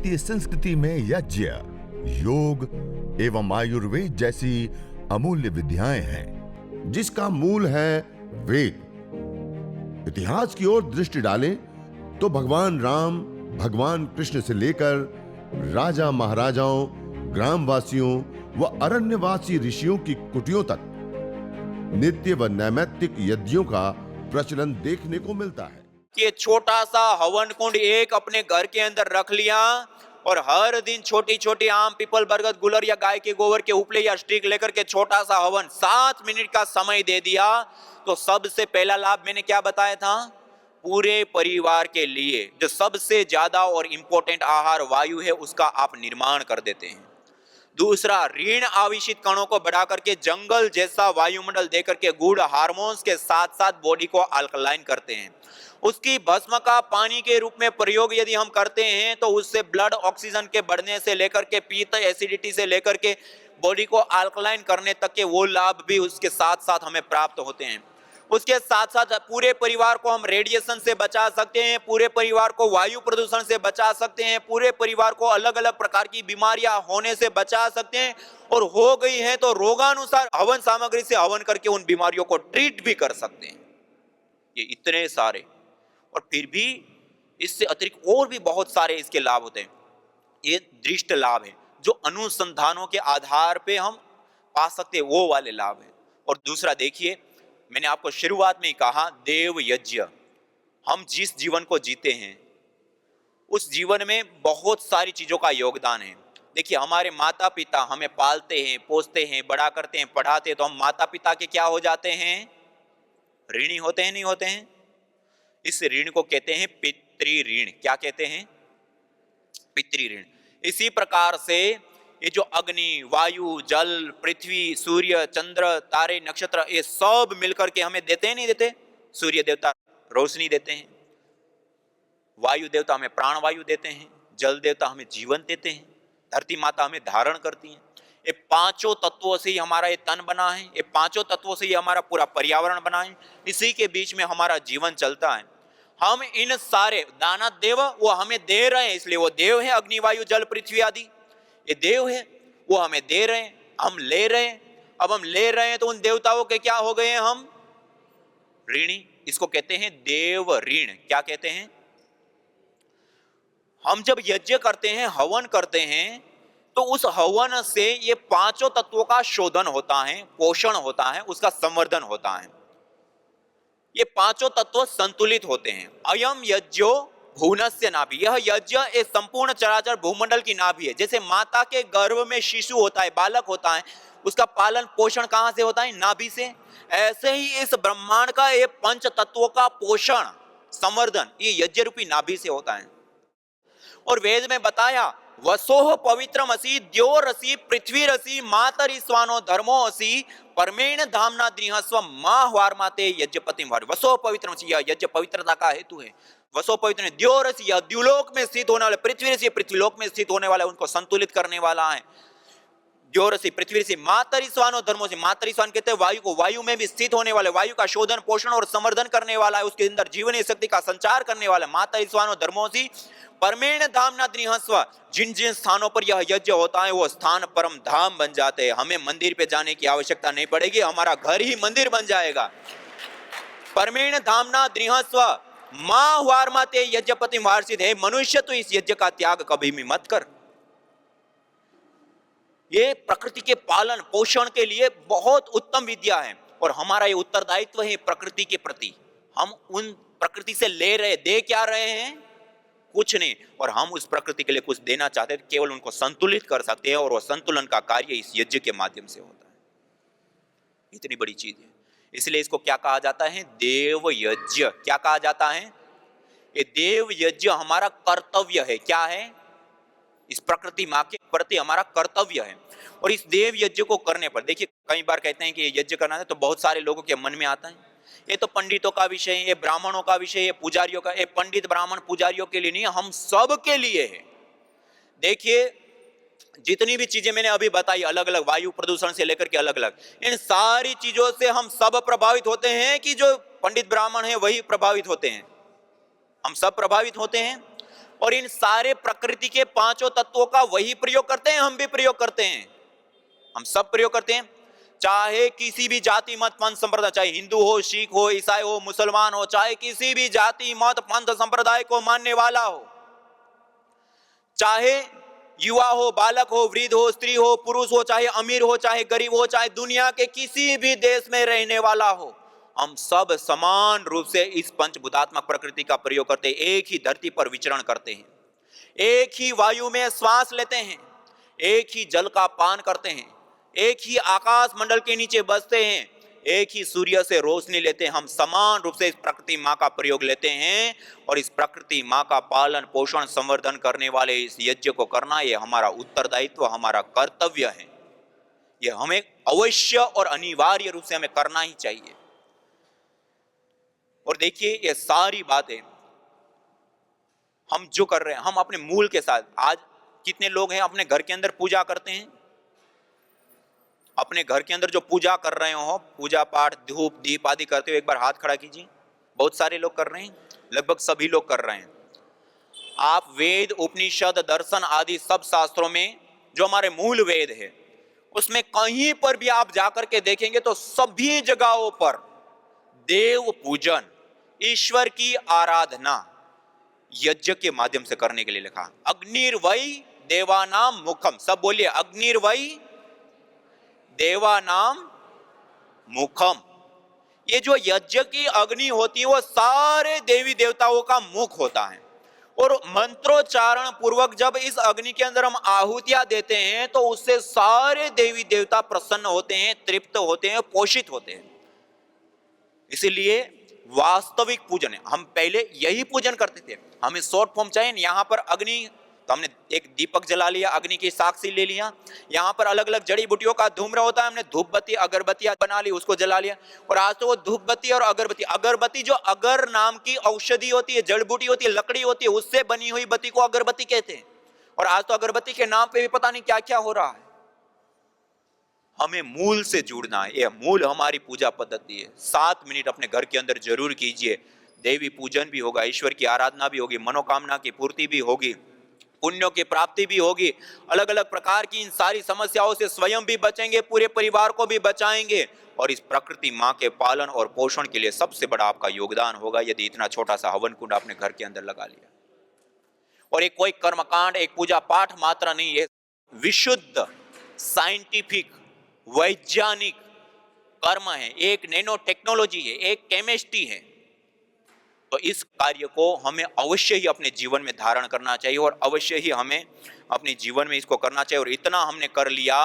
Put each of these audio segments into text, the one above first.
भारतीय संस्कृति में यज्ञ, योग एवं आयुर्वेद जैसी अमूल्य विद्याएं हैं, जिसका मूल है वेद। इतिहास की ओर दृष्टि डालें तो भगवान राम, भगवान कृष्ण से लेकर राजा महाराजाओं, ग्रामवासियों व अरण्यवासी ऋषियों की कुटियों तक नित्य व नैमित्तिक यज्ञों का प्रचलन देखने को मिलता है। कि छोटा सा हवन कुंड एक अपने घर के अंदर रख लिया और हर दिन छोटी छोटी आम, पीपल, बरगद, गुलर या गाय के गोबर के उपले या स्टिक लेकर के छोटा सा हवन 7 मिनट का समय दे दिया, तो सबसे पहला लाभ मैंने क्या बताया था? पूरे परिवार के लिए जो सबसे ज्यादा और इंपॉर्टेंट आहार वायु है उसका आप निर्माण कर देते हैं। दूसरा, ऋण आवेशित कणों को बढ़ा करके जंगल जैसा वायुमंडल देकर के गुड हार्मोन्स के साथ साथ बॉडी को अल्कलाइन करते हैं। उसकी भस्म का पानी के रूप में प्रयोग यदि हम करते हैं तो उससे ब्लड ऑक्सीजन के बढ़ने से लेकर के पित्त, एसिडिटी से लेकर के बॉडी को अल्कलाइन करने तक के वो लाभ भी उसके साथ साथ हमें प्राप्त होते हैं। उसके साथ साथ पूरे परिवार को हम रेडिएशन से बचा सकते हैं, पूरे परिवार को वायु प्रदूषण से बचा सकते हैं, पूरे परिवार को अलग अलग प्रकार की बीमारियां होने से बचा सकते हैं, और हो गई है तो रोगानुसार हवन सामग्री से हवन करके उन बीमारियों को ट्रीट भी कर सकते हैं। ये इतने सारे, और फिर भी इससे अतिरिक्त और भी बहुत सारे इसके लाभ होते हैं। ये दृष्ट लाभ है जो अनुसंधानों के आधार पे हम पा सकते हैं, वो वाले लाभ है। और दूसरा देखिए, मैंने आपको शुरुआत में ही कहा, देव यज्ञ। हम जिस जीवन को जीते हैं उस जीवन में बहुत सारी चीजों का योगदान है। देखिए, हमारे माता पिता हमें पालते हैं, पोसते हैं, बड़ा करते हैं, पढ़ाते हैं, तो हम माता पिता के क्या हो जाते हैं? ऋणी होते हैं, नहीं होते हैं? इस ऋण को कहते हैं पितृ ऋण। क्या कहते हैं? पितृ ऋण। इसी प्रकार से ये जो अग्नि, वायु, जल, पृथ्वी, सूर्य, चंद्र, तारे, नक्षत्र, ये सब मिलकर के हमें देते हैं, नहीं देते? सूर्य देवता रोशनी देते हैं, वायु देवता हमें प्राणवायु देते हैं, जल देवता हमें जीवन देते हैं, धरती माता हमें धारण करती है। ये पांचों तत्वों से ही हमारा ये तन बना है, ये पांचों तत्वों से ही हमारा पूरा पर्यावरण बना है, इसी के बीच में हमारा जीवन चलता है। हम इन सारे दाना देव वो हमें दे रहे हैं, इसलिए वो देव है। अग्नि, वायु, जल, पृथ्वी आदि ये देव है, वो हमें दे रहे हैं, हम ले रहे हैं। अब हम ले रहे हैं तो उन देवताओं के क्या हो गए हैं? हम ऋणी। इसको कहते हैं देव ऋण। क्या कहते हैं? हम जब यज्ञ करते हैं, हवन करते हैं, तो उस हवन से ये पांचों तत्वों का शोधन होता है, पोषण होता है, उसका संवर्धन होता है। ये पांचों तत्व संतुलित होते हैं। अयम यज्ञो भुवनस्य नाभि। यह यज्ञ एक संपूर्ण चराचर भूमंडल की नाभि है। जैसे माता के गर्भ में शिशु होता है, बालक होता है, उसका पालन पोषण कहां से होता है? नाभि से। ऐसे ही इस ब्रह्मांड का ये पंच तत्वों का पोषण, संवर्धन ये यज्ञ रूपी नाभि से होता है। और वेद में बताया, वसोह पवित्रमसि द्योरसि पृथ्वीरसि मातरिस्वानो धर्मोऽसि परमेण धामना द्रिहस्व माह्वार्माते यज्ञपतिम वार। वसोह पवित्रमसि, यह यज्ञ पवित्रता का हेतु है। वसो पवित्र द्योरसि, यह द्युलोक में स्थित होने वाले, पृथ्वीरसि पृथ्वीलोक में स्थित होने वाला, उनको संतुलित करने वाला है। द्योरसि पृथ्वीरसि मातरिस्वानो धर्मोऽसि, मातरिस्वान कहते हैं वायु को, वायु में भी स्थित होने वाले, वायु का शोधन, पोषण और संवर्धन करने वाला है, उसके अंदर जीवनी शक्ति का संचार करने वाला। मातरिस्वानो धर्मोऽसि परमेण धामना द्रिहस्व। जिन जिन स्थानों पर यह यज्ञ होता है वो स्थान परम धाम बन जाते हैं। हमें मंदिर पे जाने की आवश्यकता नहीं पड़ेगी, हमारा घर ही मंदिर बन जाएगा। परमेण धामना द्रिहस्व माह्वार्माते यज्ञपति वार्षित। है मनुष्य, तो इस यज्ञ का त्याग कभी भी मत कर। ये प्रकृति के पालन पोषण के लिए बहुत उत्तम विद्या है, और हमारा ये उत्तरदायित्व है प्रकृति के प्रति। हम उन प्रकृति से ले रहे, दे क्या रहे हैं? कुछ नहीं। और हम उस प्रकृति के लिए कुछ देना चाहते हैं, केवल उनको संतुलित कर सकते हैं, और वह संतुलन का कार्य इस यज्ञ के माध्यम से होता है। इतनी बड़ी चीज है, इसलिए इसको क्या कहा जाता है? देव यज्ञ। क्या कहा जाता है? ये देव यज्ञ हमारा कर्तव्य है। क्या है? इस प्रकृति माँ के प्रति हमारा कर्तव्य है। और इस देव यज्ञ को करने पर देखिए, कई बार कहते हैं कि ये यज्ञ करना है, तो बहुत सारे लोगों के मन में आता है ये तो पंडितों का विषय है, ये ब्राह्मणों का विषय है, पुजारियों का। ये पंडित ब्राह्मण पुजारियों के लिए नहीं, हम सब के लिए है। देखिए, जितनी भी चीजें मैंने अभी बताई, अलग अलग वायु प्रदूषण से लेकर के अलग अलग, इन सारी चीजों से हम सब प्रभावित होते हैं कि जो पंडित ब्राह्मण है वही प्रभावित होते हैं? हम सब प्रभावित होते हैं। और इन सारे प्रकृति के पांचों तत्वों का वही प्रयोग करते हैं, हम भी प्रयोग करते हैं, हम सब प्रयोग करते हैं। चाहे किसी भी जाति मत पंथ संप्रदाय, चाहे हिंदू हो, सिख हो, ईसाई हो, मुसलमान हो, चाहे किसी भी जाति मत पंथ संप्रदाय को मानने वाला हो, चाहे युवा हो, बालक हो, वृद्ध हो, स्त्री हो, पुरुष हो, चाहे अमीर हो, चाहे गरीब हो, चाहे दुनिया के किसी भी देश में रहने वाला हो, हम सब समान रूप से इस पंचभूतात्मक प्रकृति का प्रयोग करते हैं। एक ही धरती पर विचरण करते हैं, एक ही वायु में श्वास लेते हैं, एक ही जल का पान करते हैं, एक ही आकाश मंडल के नीचे बसते हैं, एक ही सूर्य से रोशनी लेते हैं। हम समान रूप से इस प्रकृति माँ का प्रयोग लेते हैं और इस प्रकृति माँ का पालन पोषण संवर्धन करने वाले इस यज्ञ को करना, ये हमारा उत्तरदायित्व, हमारा कर्तव्य है। ये हमें अवश्य और अनिवार्य रूप से हमें करना ही चाहिए। और देखिए ये सारी बातें हम जो कर रहे हैं, हम अपने मूल के साथ, आज कितने लोग हैं अपने घर के अंदर पूजा करते हैं, अपने घर के अंदर जो पूजा कर रहे हो, पूजा पाठ धूप दीप आदि करते हो, एक बार हाथ खड़ा कीजिए। बहुत सारे लोग कर रहे हैं, लगभग सभी लोग कर रहे हैं। आप वेद उपनिषद दर्शन आदि सब शास्त्रों में जो हमारे मूल वेद है, उसमें कहीं पर भी आप जाकर के देखेंगे तो सभी जगहों पर देव पूजन, ईश्वर की आराधना यज्ञ के माध्यम से करने के लिए लिखा। अग्निर्वै देवानाम मुखम, सब बोलिए, अग्निर्वै देवानाम मुखम। ये जो यज्ञ की अग्नि होती है वो सारे देवी देवताओं का मुख होता है, और मंत्रोच्चारण पूर्वक जब इस अग्नि के अंदर हम आहुतियां देते हैं तो उससे सारे देवी देवता प्रसन्न होते हैं, तृप्त होते हैं, पोषित होते हैं। इसीलिए वास्तविक पूजन है, हम पहले यही पूजन करते थे। हमें शॉर्ट फॉर्म चाहिए, यहाँ पर अग्नि, तो हमने एक दीपक जला लिया, अग्नि की साक्षी ले लिया। यहाँ पर अलग अलग जड़ी बूटियों का धूम्र होता है, हमने धूप बत्ती अगरबत्तियां बना ली, उसको जला लिया। और आज तो वो धूप बत्ती और अगरबत्ती, अगरबत्ती जो अगर नाम की औषधि होती है, जड़ी बूटी होती है, लकड़ी होती है, उससे बनी हुई बत्ती को अगरबत्ती कहते हैं। और आज तो अगरबत्ती के नाम पे भी पता नहीं क्या क्या हो रहा है। हमें मूल से जुड़ना है, यह मूल हमारी पूजा पद्धति है। 7 मिनट अपने घर के अंदर जरूर कीजिए, देवी पूजन भी होगा, ईश्वर की आराधना भी होगी, मनोकामना की पूर्ति भी होगी, पुण्यों की प्राप्ति भी होगी। अलग अलग प्रकार की इन सारी समस्याओं से स्वयं भी बचेंगे, पूरे परिवार को भी बचाएंगे, और इस प्रकृति माँ के पालन और पोषण के लिए सबसे बड़ा आपका योगदान होगा यदि इतना छोटा सा हवन कुंड आपने घर के अंदर लगा लिया। और एक कोई कर्मकांड, एक पूजा पाठ मात्र नहीं है, विशुद्ध साइंटिफिक वैज्ञानिक कर्म है, एक नैनो टेक्नोलॉजी है, एक केमिस्ट्री है। तो इस कार्य को हमें अवश्य ही अपने जीवन में धारण करना चाहिए और अवश्य ही हमें अपने जीवन में इसको करना चाहिए। और इतना हमने कर लिया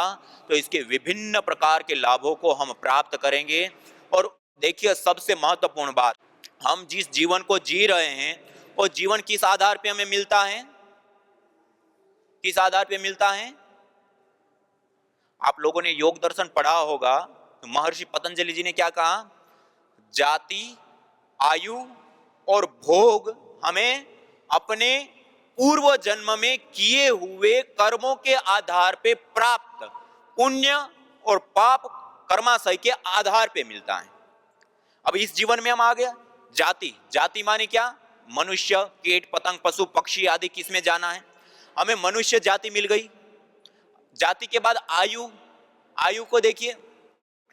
तो इसके विभिन्न प्रकार के लाभों को हम प्राप्त करेंगे। और देखिए सबसे महत्वपूर्ण बात, हम जिस जीवन को जी रहे हैं वो जीवन किस आधार पे हमें मिलता है, किस आधार पे मिलता है? आप लोगों ने योग दर्शन पढ़ा होगा तो महर्षि पतंजलि जी ने क्या कहा, जाति, आयु और भोग हमें अपने पूर्व जन्म में किए हुए कर्मों के आधार पे प्राप्त पुण्य और पाप कर्माशय के आधार पे मिलता है। अब इस जीवन में हम आ गया जाति, जाति माने क्या? मनुष्य, कीट पतंग, पशु पक्षी आदि किसमें जाना है, हमें मनुष्य जाति मिल गई। जाति के बाद आयु, आयु को देखिए,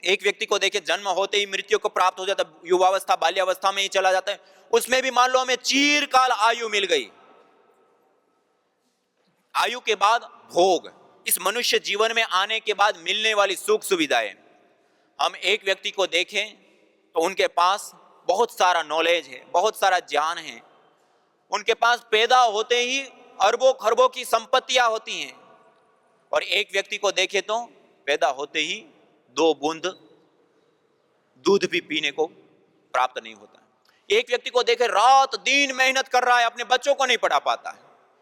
एक व्यक्ति को देखिए जन्म होते ही मृत्यु को प्राप्त हो जाता है, युवावस्था बाल्यावस्था में ही चला जाता है, उसमें भी मान लो हमें चिरकाल आयु मिल गई। आयु के बाद भोग, इस मनुष्य जीवन में आने के बाद मिलने वाली सुख सुविधाएं। हम एक व्यक्ति को देखें तो उनके पास बहुत सारा नॉलेज है, बहुत सारा ज्ञान है, उनके पास पैदा होते ही अरबों खरबों की संपत्तियां होती हैं। और एक व्यक्ति को देखें तो पैदा होते ही 2 बूंद दूध भी पीने को प्राप्त नहीं होता है। एक व्यक्ति को देखे रात दिन मेहनत कर रहा है, अपने बच्चों को नहीं पढ़ा पाता है।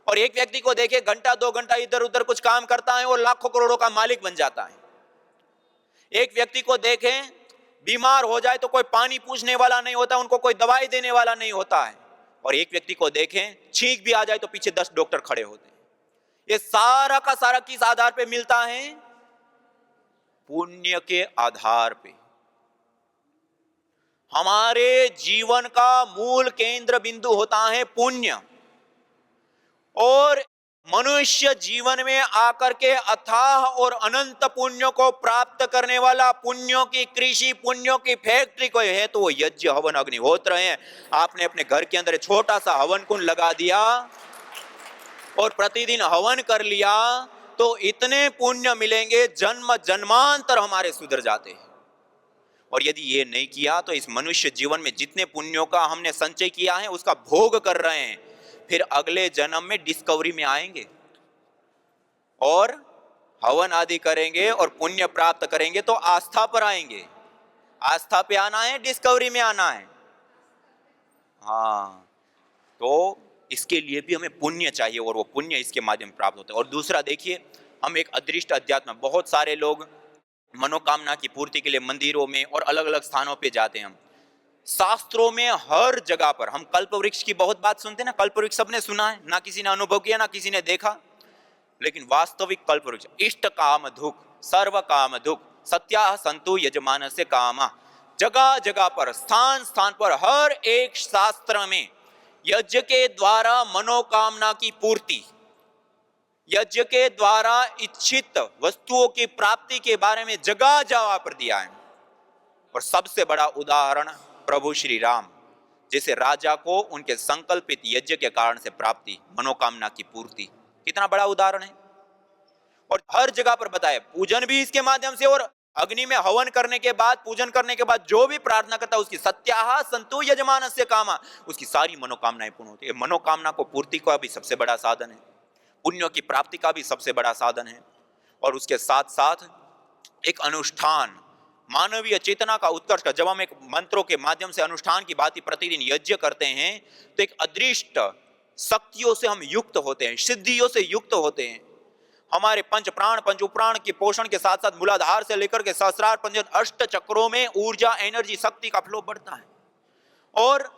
और एक व्यक्ति को देखे घंटा 2 घंटा इधर उधर कुछ काम करता है और लाखों करोड़ों का मालिक बन जाता है। एक व्यक्ति को देखें बीमार हो जाए तो कोई पानी पूछने वाला नहीं होता, उनको कोई दवाई देने वाला नहीं होता है। और एक व्यक्ति को देखें छींक भी आ जाए तो पीछे 10 डॉक्टर खड़े होते हैं। ये सारा का सारा किस आधार पे मिलता है? पुण्य के आधार पे। हमारे जीवन का मूल केंद्र बिंदु होता है पुण्य। और मनुष्य जीवन में आकर के अथाह और अनंत पुण्यों को प्राप्त करने वाला, पुण्यों की कृषि, पुण्यों की फैक्ट्री कोई है तो वो यज्ञ हवन अग्निहोत्र है। आपने अपने घर के अंदर छोटा सा हवन कुंड लगा दिया और प्रतिदिन हवन कर लिया तो इतने पुण्य मिलेंगे, जन्म जन्मांतर हमारे सुधर जाते हैं। और यदि ये नहीं किया तो इस मनुष्य जीवन में जितने पुण्यों का हमने संचय किया है उसका भोग कर रहे हैं, फिर अगले जन्म में डिस्कवरी में आएंगे और हवन आदि करेंगे और पुण्य प्राप्त करेंगे तो आस्था पर आएंगे। आस्था पे आना है, डिस्कवरी में आना है। हाँ, तो इसके लिए भी हमें पुण्य चाहिए और वो पुण्य इसके माध्यम प्राप्त होता है। और दूसरा देखिए, हम एक अदृष्ट अध्यात्म, बहुत सारे लोग मनोकामना की पूर्ति के लिए मंदिरों में और अलग अलग स्थानों पे जाते हैं। हम शास्त्रों में हर जगह पर हम कल्प वृक्ष की बहुत बात सुनते हैं ना। कल्प वृक्ष सबने सुना है, ना किसी ने अनुभव किया ना किसी ने देखा, लेकिन वास्तविक कल्प वृक्ष इष्ट काम दुख सर्व काम दुख सत्या संतु यजमान से कामा, जगह जगह पर, स्थान स्थान पर, हर एक शास्त्र में यज्ञ के द्वारा मनोकामना की पूर्ति, यज्ञ के द्वारा इच्छित वस्तुओं की प्राप्ति के बारे में जगह जगह पर दिया है। और सबसे बड़ा उदाहरण प्रभु श्री राम, जैसे राजा को उनके संकल्पित यज्ञ के कारण से प्राप्ति, मनोकामना की पूर्ति, कितना बड़ा उदाहरण है। और हर जगह पर बताया, पूजन भी इसके माध्यम से, और अग्नि में हवन करने के बाद, पूजन करने के बाद जो भी प्रार्थना करता है उसकी सत्याह संतु यजमान से कामा, उसकी सारी मनोकामनाएं पूर्ण होती है। मनोकामना को पूर्ति का भी सबसे बड़ा साधन है, पुण्यों की प्राप्ति का भी सबसे बड़ा साधन है। और उसके साथ साथ एक अनुष्ठान, मानवीय चेतना का उत्कर्ष का, जब हम एक मंत्रों के माध्यम से अनुष्ठान की बात प्रतिदिन यज्ञ करते हैं तो एक अदृष्ट शक्तियों से हम युक्त होते हैं, सिद्धियों से युक्त होते हैं। हमारे पंच प्राण पंच उपराण के पोषण के साथ साथ मूलाधार से लेकर के सहस्रार पंच अष्ट चक्रों में ऊर्जा, एनर्जी, शक्ति का फ्लो बढ़ता है और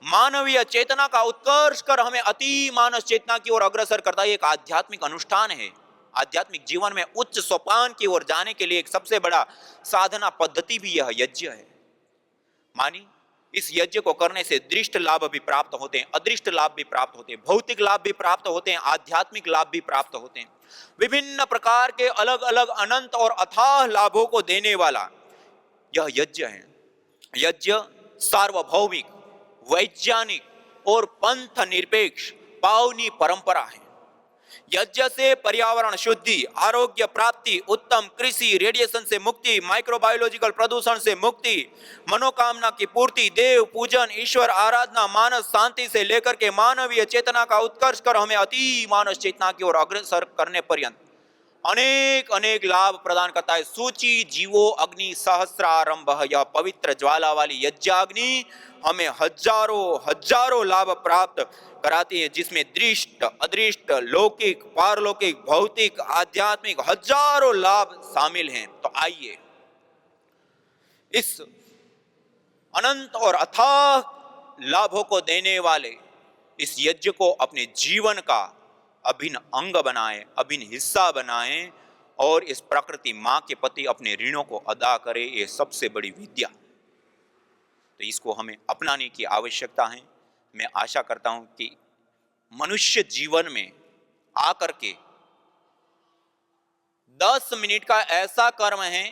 मानवीय चेतना का उत्कर्ष कर हमें अति मानस चेतना की ओर अग्रसर करता है। एक आध्यात्मिक अनुष्ठान है। आध्यात्मिक जीवन में उच्च सोपान की ओर जाने के लिए एक सबसे बड़ा साधना पद्धति भी यह यज्ञ है। मानी, इस यज्ञ को करने से दृष्ट लाभ भी प्राप्त होते हैं, अदृष्ट लाभ भी प्राप्त होते हैं, भौतिक लाभ भी प्राप्त होते हैं, आध्यात्मिक लाभ भी प्राप्त होते हैं। विभिन्न प्रकार के अलग अलग अनंत और अथाह लाभों को देने वाला यह यज्ञ है। यज्ञ सार्वभौमिक, वैज्ञानिक और पंथ निरपेक्ष पावनी परंपरा है। यज्ञ से पर्यावरण शुद्धि, आरोग्य प्राप्ति, उत्तम कृषि, रेडिएशन से मुक्ति, माइक्रोबायोलॉजिकल प्रदूषण से मुक्ति, मनोकामना की पूर्ति, देव पूजन, ईश्वर आराधना, मानस शांति से लेकर के मानवीय चेतना का उत्कर्ष कर हमें अति मानस चेतना की ओर अग्रसर करने पर्यंत अनेक अनेक लाभ प्रदान करता है। सूची जीवो अग्नि सहस्रारंभ, यह पवित्र ज्वाला वाली यज्ञाग्नि हमें हजारों हजारों लाभ प्राप्त कराती है, जिसमें दृष्ट, अदृष्ट, लौकिक, पारलौकिक, भौतिक, आध्यात्मिक हजारों लाभ शामिल हैं। तो आइए इस अनंत और अथाह लाभों को देने वाले इस यज्ञ को अपने जीवन का अभिन्न अंग बनाएं, अभिन्न हिस्सा बनाएं और इस प्रकृति मां के प्रति अपने ऋणों को अदा करें। यह सबसे बड़ी विद्या, तो इसको हमें अपनाने की आवश्यकता है। मैं आशा करता हूं कि मनुष्य जीवन में आकर के 10 मिनट का ऐसा कर्म है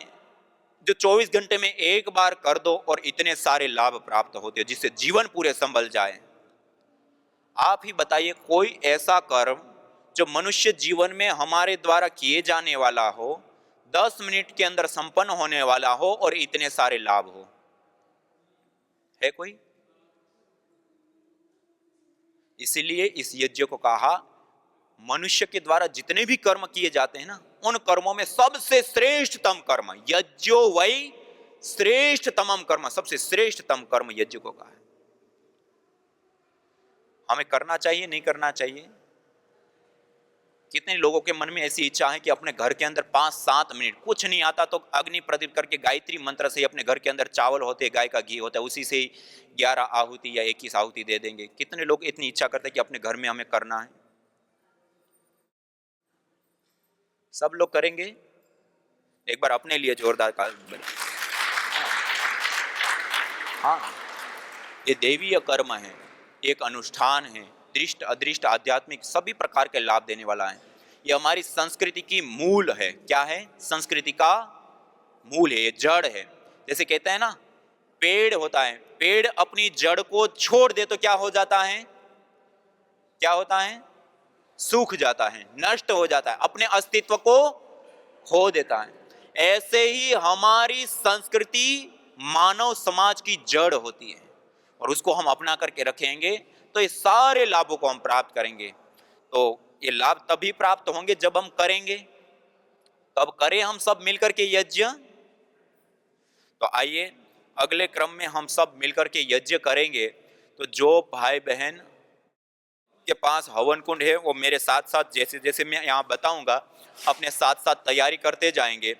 जो 24 घंटे में एक बार कर दो और इतने सारे लाभ प्राप्त होते हैं जिससे जीवन पूरे संभल जाए। आप ही बताइए कोई ऐसा कर्म जो मनुष्य जीवन में हमारे द्वारा किए जाने वाला हो, 10 मिनट के अंदर संपन्न होने वाला हो और इतने सारे लाभ हो, है कोई? इसीलिए इस यज्ञ को कहा, मनुष्य के द्वारा जितने भी कर्म किए जाते हैं ना, उन कर्मों में सबसे श्रेष्ठतम कर्म यज्ञो वै श्रेष्ठतमम कर्म, सबसे श्रेष्ठतम कर्म यज्ञ को कहा है। हमें करना चाहिए, नहीं करना चाहिए? कितने लोगों के मन में ऐसी इच्छा है कि अपने घर के अंदर 5-7 मिनट, कुछ नहीं आता तो अग्नि प्रदीप करके गायत्री मंत्र से अपने घर के अंदर चावल होते, गाय का घी होता है, उसी से 11 आहुति या 21 आहुति दे देंगे। कितने लोग इतनी इच्छा करते हैं कि अपने घर में हमें करना है? सब लोग करेंगे? एक बार अपने लिए जोरदार का। हाँ, ये देवीय कर्म है, एक अनुष्ठान है, दृष्ट अदृष्ट आध्यात्मिक सभी प्रकार के लाभ देने वाला है। ये हमारी संस्कृति की मूल है। क्या है? संस्कृति का मूल है, ये जड़ है। जैसे कहते हैं ना, पेड़ होता है, पेड़ अपनी जड़ को छोड़ दे तो क्या हो जाता है? क्या होता है? सूख जाता है, नष्ट हो जाता है, अपने अस्तित्व को खो देता है। ऐसे ही हमारी संस्कृति मानव समाज की जड़ होती है, और उसको हम अपना करके रखेंगे तो ये सारे लाभों को हम प्राप्त करेंगे। तो ये लाभ तभी प्राप्त होंगे जब हम करेंगे। कब करें हम सब मिलकर के यज्ञ? तो आइए अगले क्रम में हम सब मिलकर के यज्ञ करेंगे। तो जो भाई बहन के पास हवन कुंड है वो मेरे साथ साथ जैसे जैसे मैं यहाँ बताऊंगा अपने साथ साथ तैयारी करते जाएंगे।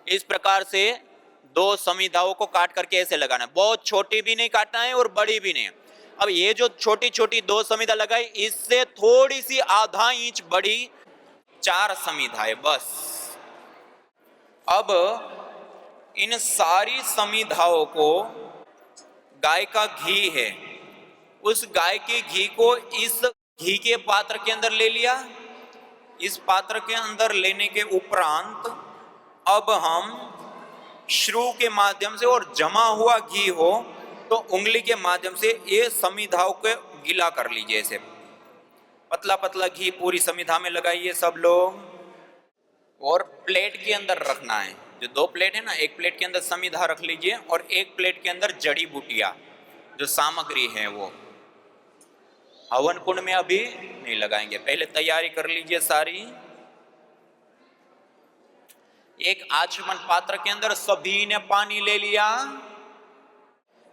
इस प्रकार से 2 समिधाओं को काट करके ऐसे लगाना है। बहुत छोटी भी नहीं काटना है और बड़ी भी नहीं। अब ये जो छोटी छोटी 2 समिधा लगाई, इससे थोड़ी सी आधा इंच बड़ी 4 समिधाएं बस। अब इन सारी समिधाओं को गाय का घी है, उस गाय के घी को इस घी के पात्र के अंदर ले लिया। इस पात्र के अंदर लेने के उपरांत अब हम श्रू के माध्यम से, और जमा हुआ घी हो तो उंगली के माध्यम से ये समिधाओं को गीला कर लीजिए। ऐसे पतला पतला घी पूरी समिधा में लगाइए सब लोग, और प्लेट के अंदर रखना है। जो 2 प्लेट है ना, एक प्लेट के अंदर समिधा रख लीजिए और एक प्लेट के अंदर जड़ी बूटियां जो सामग्री है वो हवन कुंड में अभी नहीं लगाएंगे, पहले तैयारी कर लीजिए सारी। एक आचमन पात्र के अंदर सभी ने पानी ले लिया।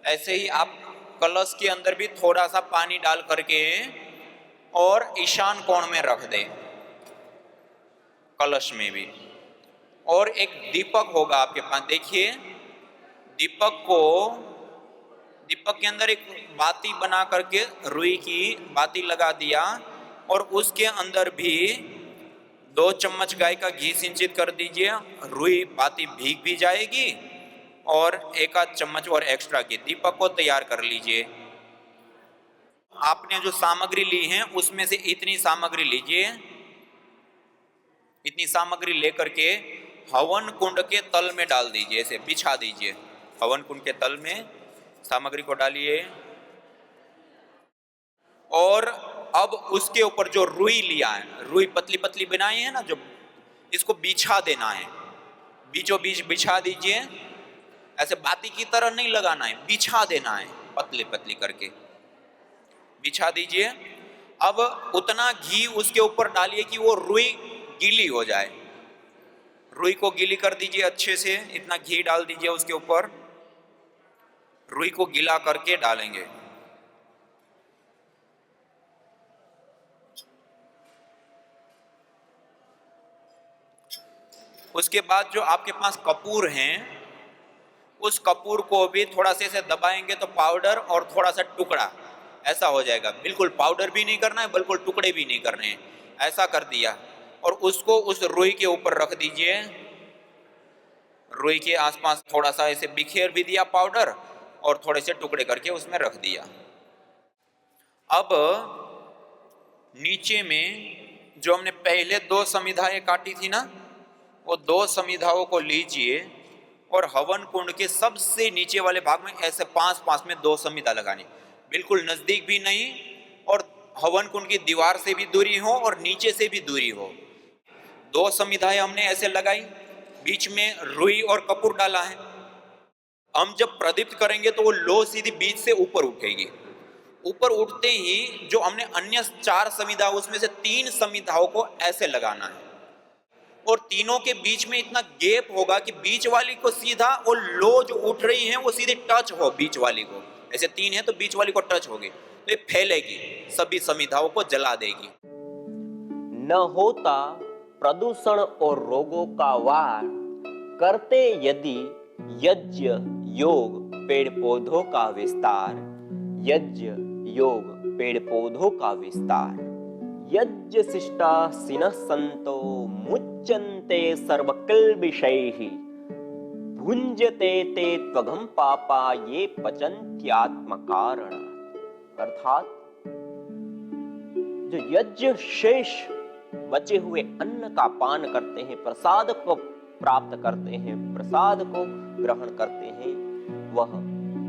ऐसे ही आप कलश के अंदर भी थोड़ा सा पानी डाल करके और ईशान कोण में रख दें, कलश में भी। और एक दीपक होगा आपके पास, देखिए दीपक के अंदर एक बाती बना करके रुई की बाती लगा दिया, और उसके अंदर भी 2 चम्मच गाय का घी सिंचित कर दीजिए। रुई बाती भीग भी जाएगी, और 1 आध चम्मच और एक्स्ट्रा घी। दीपक को तैयार कर लीजिए। आपने जो सामग्री ली है उसमें से इतनी सामग्री लीजिए। इतनी सामग्री लेकर के हवन कुंड के तल में डाल दीजिए, ऐसे बिछा दीजिए। हवन कुंड के तल में सामग्री को डालिए, और अब उसके ऊपर जो रुई लिया है, रुई पतली पतली बनाई है ना, जो इसको बिछा देना है। बीचों बीच बिछा दीजिए, ऐसे बाती की तरह नहीं लगाना है, बिछा देना है, पतली पतली करके बिछा दीजिए। अब उतना घी उसके ऊपर डालिए कि वो रुई गीली हो जाए। रुई को गीली कर दीजिए अच्छे से, इतना घी डाल दीजिए उसके ऊपर। रुई को गीला करके डालेंगे। उसके बाद जो आपके पास कपूर हैं, उस कपूर को भी थोड़ा से दबाएंगे तो पाउडर और थोड़ा सा टुकड़ा ऐसा हो जाएगा। बिल्कुल पाउडर भी नहीं करना है, बिल्कुल टुकड़े भी नहीं करने हैं, ऐसा कर दिया। और उसको उस रुई के ऊपर रख दीजिए। रुई के आसपास थोड़ा सा ऐसे बिखेर भी दिया पाउडर, और थोड़े से टुकड़े करके उसमें रख दिया। अब नीचे में जो हमने पहले 2 समिधाएं काटी थी ना, वो 2 समिधाओं को लीजिए और हवन कुंड के सबसे नीचे वाले भाग में ऐसे 5-5 में 2 समिधा लगानी। बिल्कुल नजदीक भी नहीं, और हवन कुंड की दीवार से भी दूरी हो और नीचे से भी दूरी हो। 2 समिधाएं हमने ऐसे लगाई, बीच में रुई और कपूर डाला है। हम जब प्रदीप्त करेंगे तो वो लो सीधी बीच से ऊपर उठेगी। ऊपर उठते ही जो हमने अन्य 4 समिधा, उसमें से 3 समिधाओं को ऐसे लगाना है, और तीनों के बीच में इतना गैप होगा कि बीच वाली को सीधा, और लो जो उठ रही है वो सीधे टच हो बीच वाली को। ऐसे 3 है तो बीच वाली को टच होगी तो ये फैलेगी, सभी समिधाओं को जला देगी। न होता प्रदूषण और रोगों का वार, करते यदि यज्ञ योग पेड़ पौधों का विस्तार। यज्ञ योग पेड़ पौधों का विस्तार। यज्ञ शिष्टा सिनः संतो मुच्यन्ते सर्वकिल्बिषैः। भुञ्जते ते त्वघं पापा ये पचन्त्यात्मकारणात्। अर्थात जो यज्ञ शेष बचे हुए अन्न का पान करते हैं, प्रसाद को प्राप्त करते हैं, प्रसाद को ग्रहण करते हैं, वह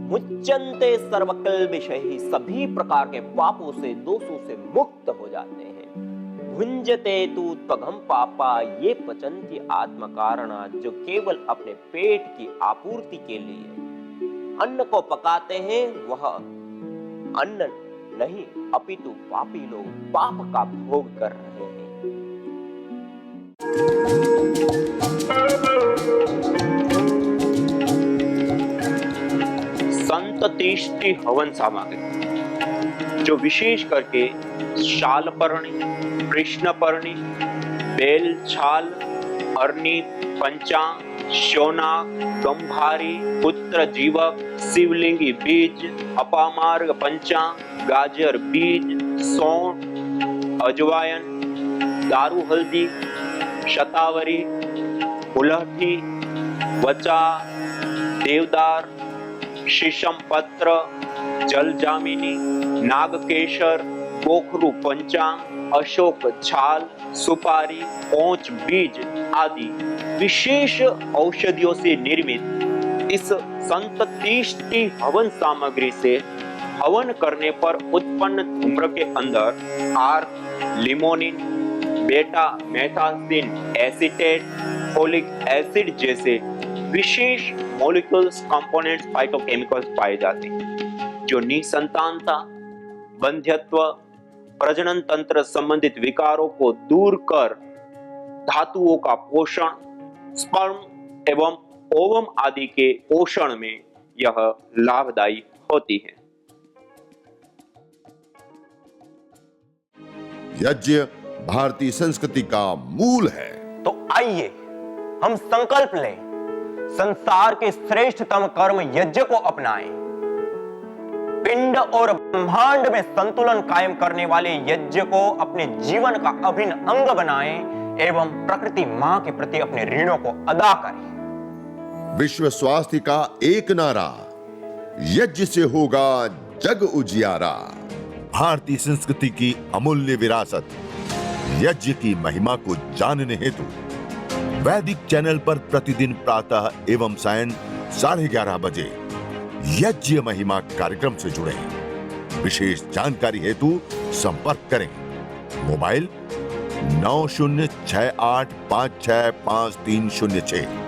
मुच्यन्ते सर्वकल्पिशैः सभी प्रकार के पापों से, दोषों से मुक्त हो जाते हैं। भुंजते तु त्वघं पापा ये पचन्ति आत्मकारणा, जो केवल अपने पेट की आपूर्ति के लिए अन्न को पकाते हैं, वह अन्न नहीं अपितु पापी लोग पाप का भोग कर रहे हैं। संततिष्टि हवन सामग्री, जो विशेष करके शालपर्णी, कृष्णपर्णी, बेल छाल, अर्नी, पंचांग, शोनाक, गंभारी, पुत्र जीवक, शिवलिंगी बीज, अपामार्ग पंचांग, गाजर बीज, सौंठ, अजवायन, दारू हल्दी, शतावरी, मुलहठी, वचा, देवदार, शीशम पत्र, जलजामिनी, नागकेशर, गोखरू पंचांग, अशोक छाल, सुपारी, ओंच बीज आदि विशेष औषधियों से निर्मित इस संततिष्टि हवन सामग्री से हवन करने पर उत्पन्न धूम्र के अंदर आर्क, लिमोनिन, बेटा मेथाक्सिन एसीटेट, फोलिक एसिड जैसे विशेष मॉलिक्यूल्स, कंपोनेंट्स, फाइटोकेमिकल्स पाए जाते हैं, जो निसंतानता, बंध्यत्व, प्रजनन तंत्र संबंधित विकारों को दूर कर धातुओं का पोषण, स्पर्म एवं ओवम आदि के पोषण में यह लाभदायी होती है। यज्ञ भारतीय संस्कृति का मूल है। तो आइए हम संकल्प लें, संसार के श्रेष्ठतम कर्म यज्ञ को अपनाएं। पिंड और ब्रह्मांड में संतुलन कायम करने वाले यज्ञ को अपने जीवन का अभिन्न अंग बनाएं एवं प्रकृति मां के प्रति अपने ऋणों को अदा करें। विश्व स्वास्थ्य का एक नारा, यज्ञ से होगा जग उजियारा। भारतीय संस्कृति की अमूल्य विरासत यज्ञ की महिमा को जानने हेतु वैदिक चैनल पर प्रतिदिन प्रातः एवं सायं 11:30 बजे यज्ञ महिमा कार्यक्रम से जुड़े। विशेष जानकारी हेतु संपर्क करें। मोबाइल 9068565306।